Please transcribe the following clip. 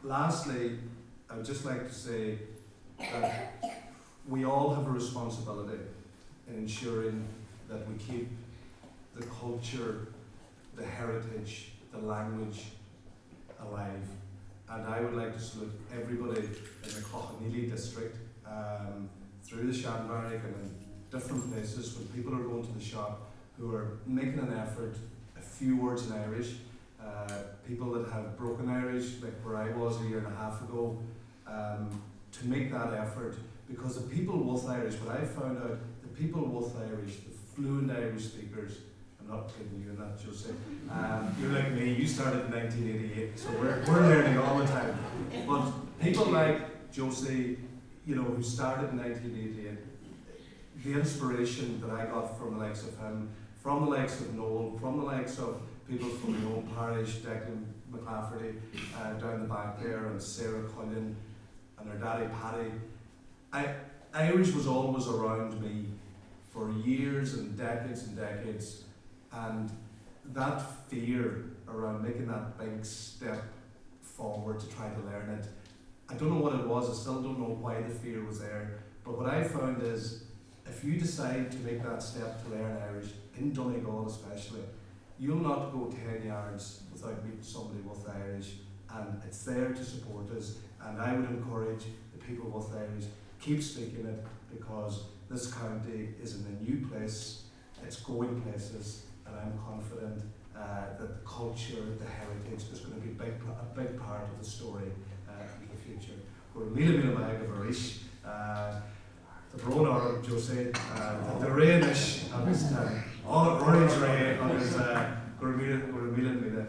Lastly, I would just like to say that we all have a responsibility in ensuring that we keep the culture, the heritage, the language alive. And I would like to salute everybody in the Cochanilly district, through the Sean Bheairice and in different places when people are going to the shop who are making an effort, a few words in Irish, people that have broken Irish, like where I was a year and a half ago, to make that effort, because the people with Irish, what I found out, the people with Irish, the fluent Irish speakers, I'm not kidding you, not Jose, you're like me, you started in 1988, so we're learning all the time. But people like Jose, you know, who started in 1988, the inspiration that I got from the likes of him, from the likes of Noel, from the likes of people from my own parish, Declan McLafferty, down the back there, and Sarah Cullen, and her daddy Paddy. Irish was always around me for years and decades, and that fear around making that big step forward to try to learn it, I don't know what it was, I still don't know why the fear was there, but what I found is, if you decide to make that step to learn Irish, in Donegal especially, you'll not go 10 yards without meeting somebody with Irish, and it's there to support us. And I would encourage the people with Irish, keep speaking it, because this county is in a new place, it's going places, and I'm confident that the culture, the heritage is going to be a big part of the story in the future. We're mille Bheairice, the Brón Arab Jose, the Rainish, and all orange rain, and there's mille